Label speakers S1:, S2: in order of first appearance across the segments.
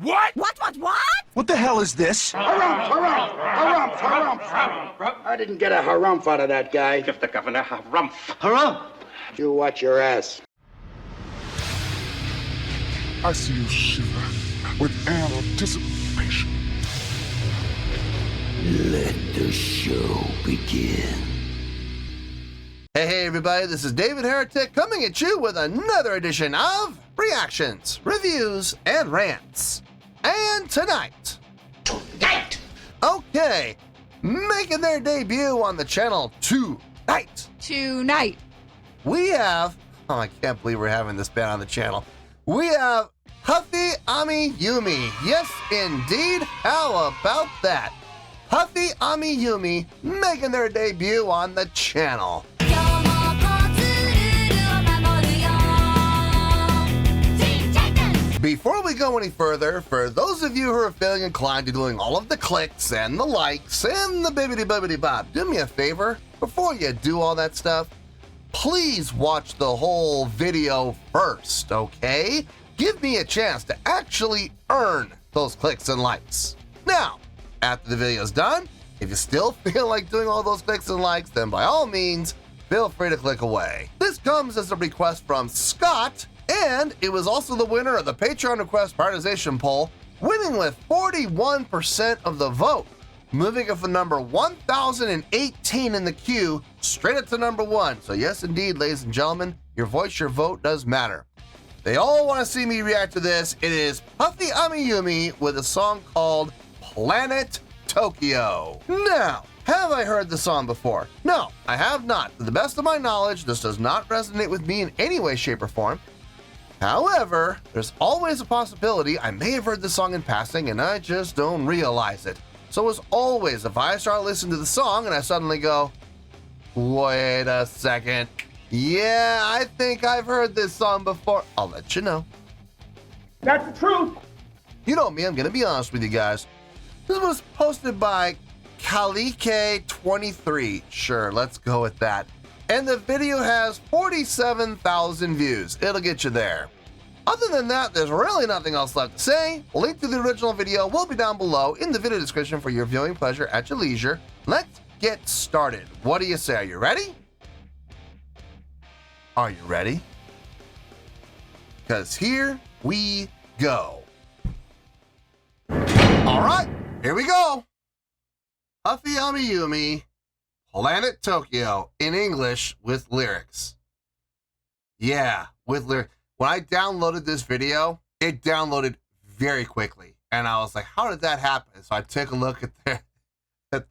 S1: What?
S2: What?
S3: What the hell is this?
S4: Harumph. I didn't get a harumph out of that guy.
S5: Give the governor harumph.
S4: Harumph? You watch your ass.
S6: I see you shiver with anticipation.
S7: Let the show begin.
S8: Hey everybody, this is David Heretic coming at you with another edition of Reactions, Reviews, and Rants. And tonight, okay, making their debut on the channel tonight, we have, oh, I can't believe we're having this band on the channel. We have Puffy Ami Yumi. Yes, indeed. How about that? Puffy Ami Yumi making their debut on the channel. Before we go any further, for those of you who are feeling inclined to doing all of the clicks and the likes and the bibbidi-bobbidi-bob, do me a favor, before you do all that stuff, please watch the whole video first, okay? Give me a chance to actually earn those clicks and likes. Now, after the video's done, if you still feel like doing all those clicks and likes, then by all means, feel free to click away. This comes as a request from Scott, and it was also the winner of the Patreon request prioritization poll, winning with 41% of the vote, moving it from number 1018 in the queue straight up to number 1. So yes, indeed, ladies and gentlemen, your voice, your vote does matter. They all want to see me react to this. It is Puffy Ami Yumi with a song called Planet Tokyo. Now, have I heard the song before? No, I have not. To the best of my knowledge, this does not resonate with me in any way, shape, or form. However, there's always a possibility I may have heard the song in passing and I just don't realize it. So as always, if I start listening to the song and I suddenly go, wait a second, yeah, I think I've heard this song before, I'll let you know.
S4: That's the truth.
S8: You know me, I'm gonna be honest with you guys. This was posted by Kalike23. Sure, let's go with that. And the video has 47,000 views. It'll get you there. Other than that, there's really nothing else left to say. A link to the original video will be down below in the video description for your viewing pleasure at your leisure. Let's get started. What do you say? Are you ready? Are you ready? Because here we go. All right, here we go. Puffy Ami Yumi, Planet Tokyo, in English with lyrics. Yeah, with lyrics. When I downloaded this video, it downloaded very quickly. And I was like, how did that happen? So I took a look at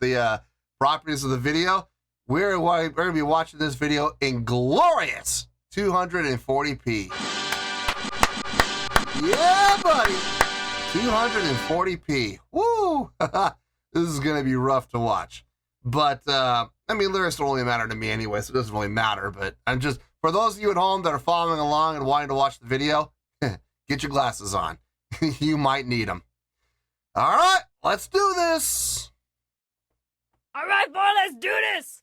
S8: the properties of the video. We're going to be watching this video in glorious 240p. Yeah, buddy. 240p. Woo! This is going to be rough to watch. But, I mean, lyrics don't really matter to me anyway, so it doesn't really matter. But I'm just, for those of you at home that are following along and wanting to watch the video, get your glasses on. You might need them. All right, let's do this.
S2: All right, boy, let's do this.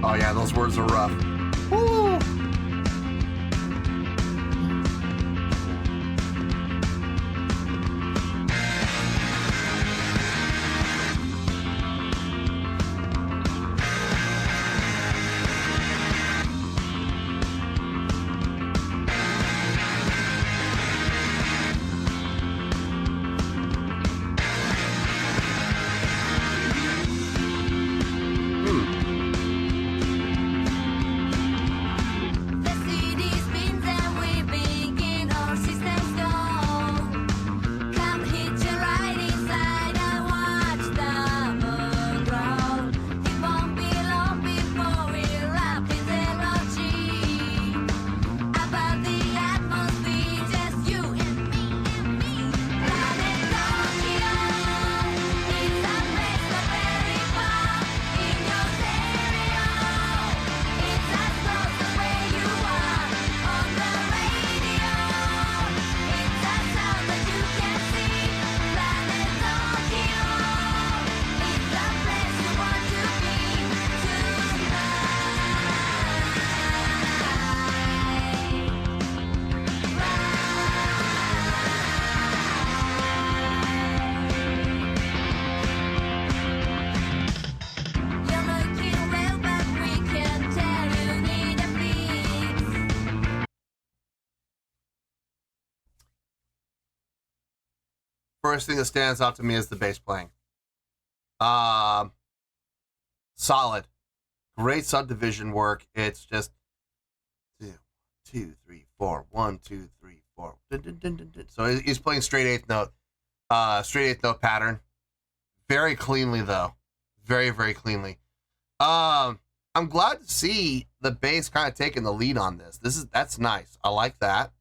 S8: Oh, yeah, those words are rough. Woo! first thing that stands out to me is the bass playing. Solid. Great subdivision work. It's just 2, 3, 4, 1, 2, 3, 4. So he's playing straight eighth note pattern. Very cleanly though. Very, very cleanly. I'm glad to see the bass kind of taking the lead on this. That's nice. I like that.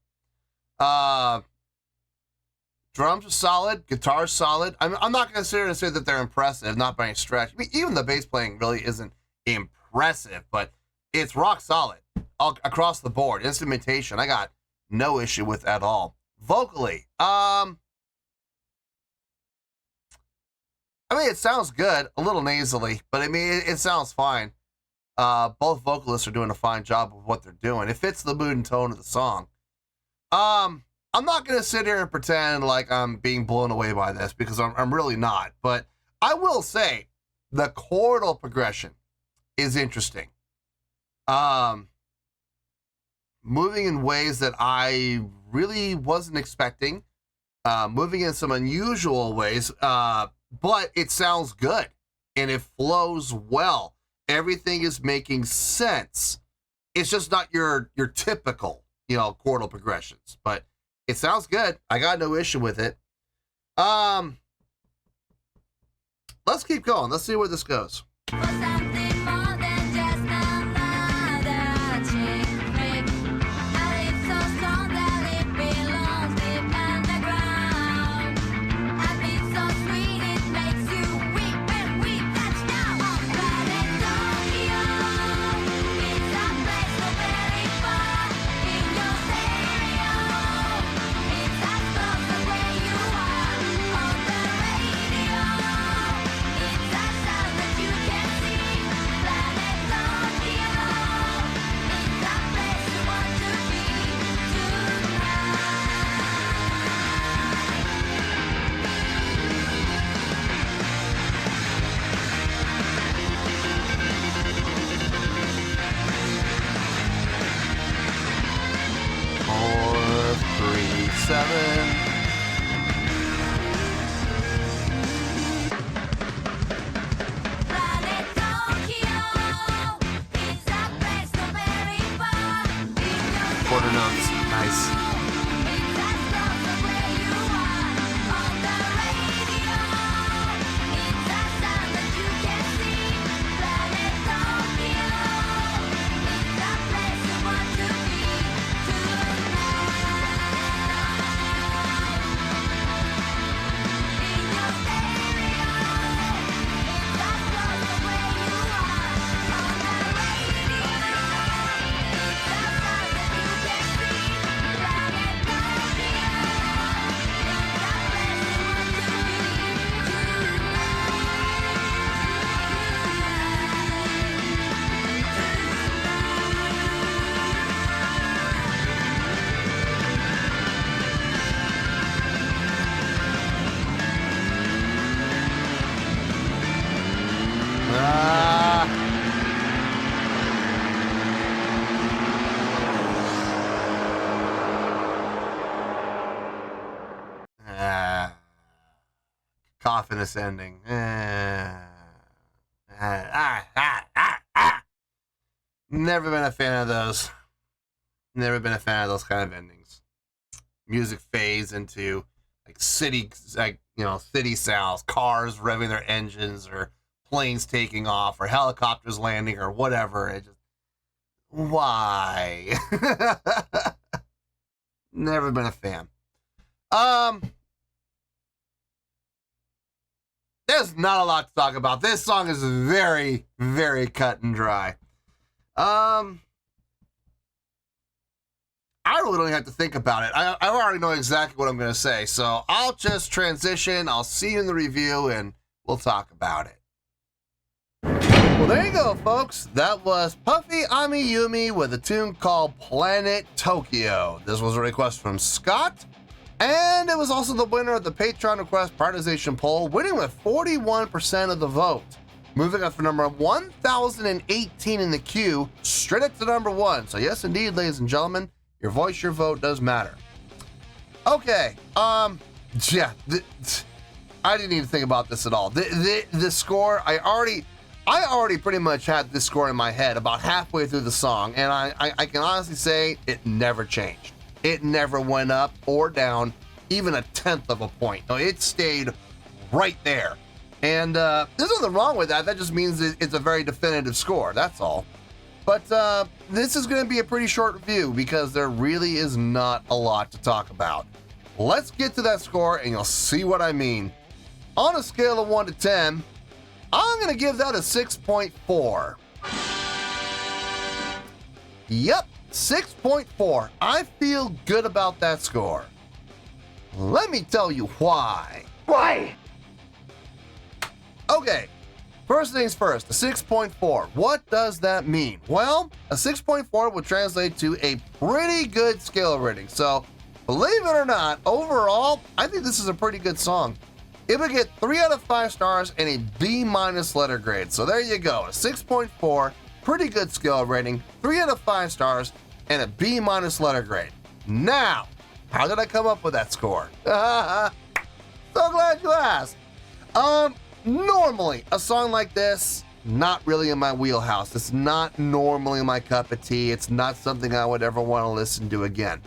S8: Drums are solid. Guitar's solid. I'm not going to sit here and say that they're impressive, not by any stretch. I mean, even the bass playing really isn't impressive, but it's rock solid across the board. Instrumentation, I got no issue with at all. Vocally, I mean, it sounds good, a little nasally, but I mean, it sounds fine. Both vocalists are doing a fine job of what they're doing. It fits the mood and tone of the song. I'm not going to sit here and pretend like I'm being blown away by this because I'm really not. But I will say the chordal progression is interesting. Moving in ways that I really wasn't expecting. Moving in some unusual ways. But it sounds good and it flows well. Everything is making sense. It's just not your typical, chordal progressions, but it sounds good. I got no issue with it. Let's keep going. Let's see where this goes. Quarter notes, nice. Cacophonous ending. Never been a fan of those. Never been a fan of those kind of endings. Music fades into city sounds, cars revving their engines, or planes taking off, or helicopters landing, or whatever. It just, why? Never been a fan. There's not a lot to talk about. This song is very, very cut and dry. I really don't even have to think about it. I already know exactly what I'm going to say, so I'll just transition. I'll see you in the review, and we'll talk about it. Well, there you go, folks. That was Puffy Ami Yumi with a tune called Planet Tokyo. This was a request from Scott, and it was also the winner of the Patreon request prioritization poll, winning with 41% of the vote. Moving up for number 1018 in the queue, straight up to number 1. So yes, indeed, ladies and gentlemen, your voice, your vote does matter. Okay, yeah, I didn't even think about this at all. The score, I already pretty much had this score in my head about halfway through the song, and I can honestly say it never changed. It never went up or down even a tenth of a point. No, it stayed right there. And there's nothing wrong with that. That just means it's a very definitive score. That's all. But this is going to be a pretty short review because there really is not a lot to talk about. Let's get to that score and you'll see what I mean. On a scale of 1 to 10, I'm going to give that a 6.4. Yep, 6.4. I feel good about that score. Let me tell you why.
S4: Why?
S8: Okay, first things first, a 6.4. What does that mean? Well, a 6.4 would translate to a pretty good scale rating. So, believe it or not, overall, I think this is a pretty good song. It would get 3 out of 5 stars and a B- letter grade. So there you go, a 6.4, pretty good scale rating, 3 out of 5 stars, and a B- letter grade. Now, how did I come up with that score? So glad you asked. Normally, a song like this, not really in my wheelhouse. It's not normally my cup of tea. It's not something I would ever want to listen to again.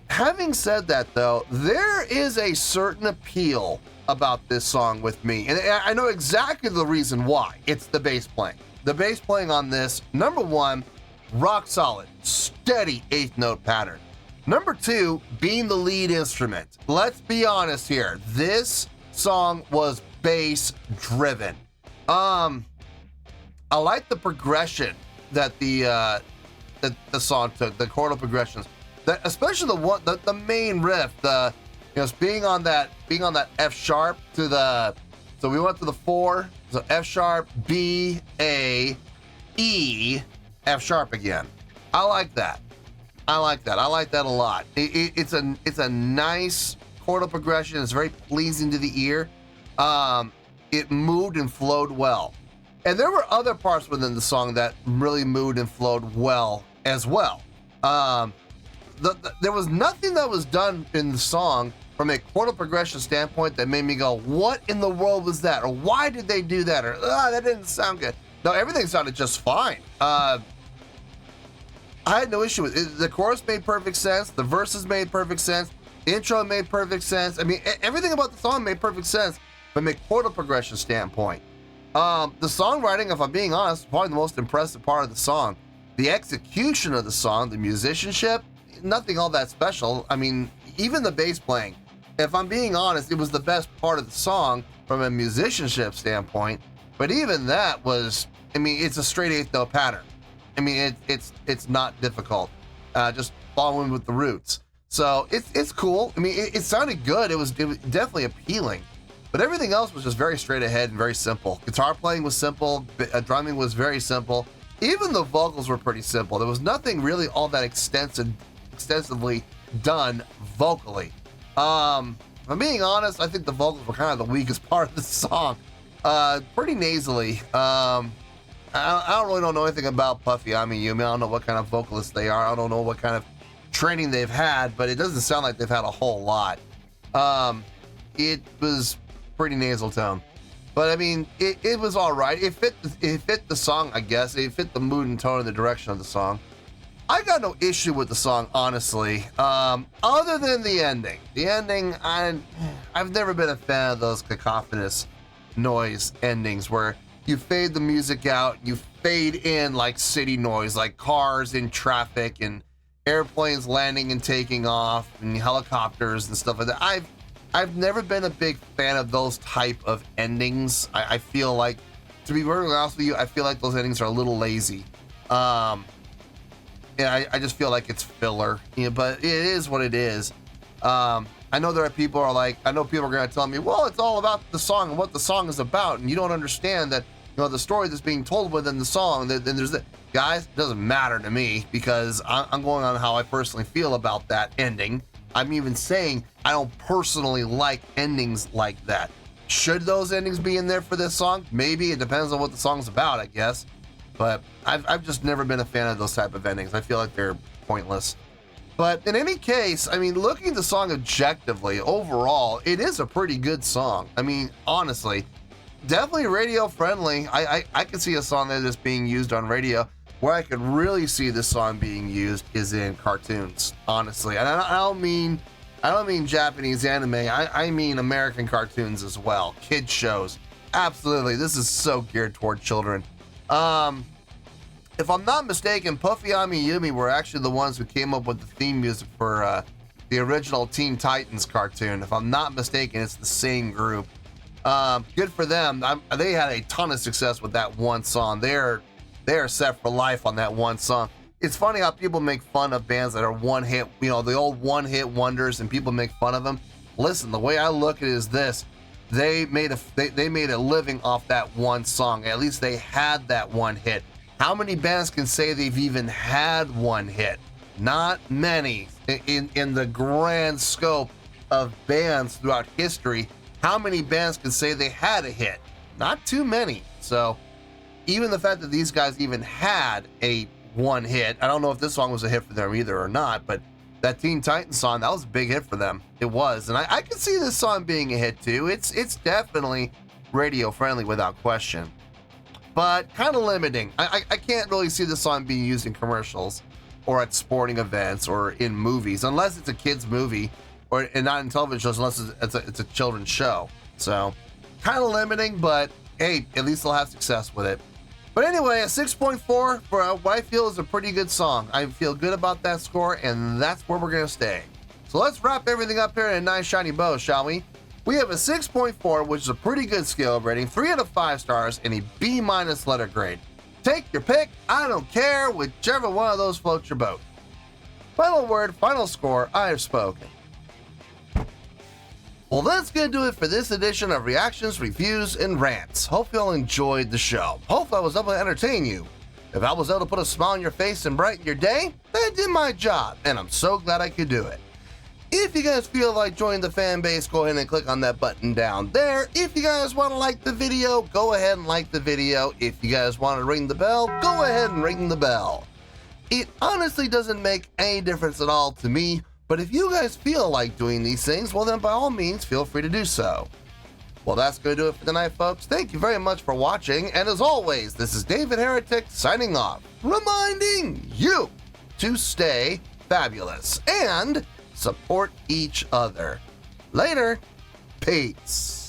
S8: Having said that, though, there is a certain appeal about this song with me. And I know exactly the reason why. It's the bass playing. The bass playing on this, number one, rock solid, steady 8th note pattern. Number two, being the lead instrument. Let's be honest here. This song was bass driven. I like the progression that the song took, the chordal progressions. That especially the main riff, being on that F sharp to the, so we went to the 4, so F sharp, B, A, E, F sharp again. I like that. I like that a lot. It's a nice chordal progression. It's very pleasing to the ear. It moved and flowed well. And there were other parts within the song that really moved and flowed well as well. There was nothing that was done in the song from a chordal progression standpoint that made me go, what in the world was that? Or why did they do that? Or, that didn't sound good. No, everything sounded just fine. I had no issue with it. The chorus made perfect sense. The verses made perfect sense. The intro made perfect sense. I mean, everything about the song made perfect sense from a chordal progression standpoint. The songwriting, if I'm being honest, is probably the most impressive part of the song. The execution of the song, the musicianship, nothing all that special. I mean, even the bass playing, if I'm being honest, it was the best part of the song from a musicianship standpoint. But even that was, I mean, it's a straight 8th note pattern. I mean, it's not difficult. Just following with the roots. So it's cool. I mean, it sounded good. It was definitely appealing. But everything else was just very straight ahead and very simple. Guitar playing was simple. Drumming was very simple. Even the vocals were pretty simple. There was nothing really all that extensively done vocally. If I'm being honest, I think the vocals were kind of the weakest part of the song. Pretty nasally. I don't know anything about Puffy Ami Yumi. I don't know what kind of vocalists they are. I don't know what kind of training they've had, but it doesn't sound like they've had a whole lot. It was pretty nasal tone, but I mean, it was all right. It fit the song, I guess. It fit the mood and tone and the direction of the song. I got no issue with the song, honestly. Other than the ending. The ending, I've never been a fan of those cacophonous noise endings where you fade the music out, you fade in like city noise, like cars in traffic and airplanes landing and taking off and helicopters and stuff like that. I've never been a big fan of those type of endings. I feel like, to be very honest with you, I feel like those endings are a little lazy. And I just feel like it's filler, but it is what it is. I know there are people who are like, I know people are going to tell me, well, it's all about the song and what the song is about, and you don't understand that, the story that's being told within the song. Then there's the guys. It doesn't matter to me because I'm going on how I personally feel about that ending. I'm even saying I don't personally like endings like that. Should those endings be in there for this song? Maybe. It depends on what the song's about, I guess. But I've just never been a fan of those type of endings. I feel like they're pointless. But in any case, I mean, looking at the song objectively, overall, it is a pretty good song. I mean, honestly, definitely radio friendly. I could see a song that is being used on radio. Where I could really see this song being used is in cartoons, honestly. And I don't mean Japanese anime. I mean American cartoons as well. Kids shows. Absolutely. This is so geared toward children. If I'm not mistaken, Puffy Ami Yumi were actually the ones who came up with the theme music for the original Teen Titans cartoon. If I'm not mistaken, it's the same group. Good for them. They had a ton of success with that one song. They're set for life on that one song. It's funny how people make fun of bands that are one hit, you know, the old one hit wonders, and people make fun of them. Listen, the way I look at it is this. They made a living off that one song. At least they had that one hit. How many bands can say they've even had one hit? Not many. In the grand scope of bands throughout history, how many bands can say they had a hit? Not too many. So even the fact that these guys even had a one hit, I don't know if this song was a hit for them either or not, but that Teen Titans song, that was a big hit for them. It was. And I could see this song being a hit too. It's definitely radio friendly without question. But kind of limiting. I can't really see this song being used in commercials or at sporting events or in movies, unless it's a kid's movie, and not in television shows unless it's a children's show. So kind of limiting, but hey, at least they'll have success with it. But anyway, a 6.4 for what I feel is a pretty good song. I feel good about that score, and that's where we're going to stay. So let's wrap everything up here in a nice shiny bow, shall we? We have a 6.4, which is a pretty good scale rating, 3 out of 5 stars, and a B- letter grade. Take your pick, I don't care, whichever one of those floats your boat. Final word, final score, I have spoken. Well, that's going to do it for this edition of Reactions, Reviews, and Rants. Hope you all enjoyed the show. Hope I was able to entertain you. If I was able to put a smile on your face and brighten your day, then I did my job, and I'm so glad I could do it. If you guys feel like joining the fan base, go ahead and click on that button down there. If you guys want to like the video, go ahead and like the video. If you guys want to ring the bell, go ahead and ring the bell. It honestly doesn't make any difference at all to me, but if you guys feel like doing these things, well then by all means, feel free to do so. Well, that's going to do it for tonight, folks. Thank you very much for watching, and as always, this is David Heretic signing off, reminding you to stay fabulous and support each other. Later. Peace.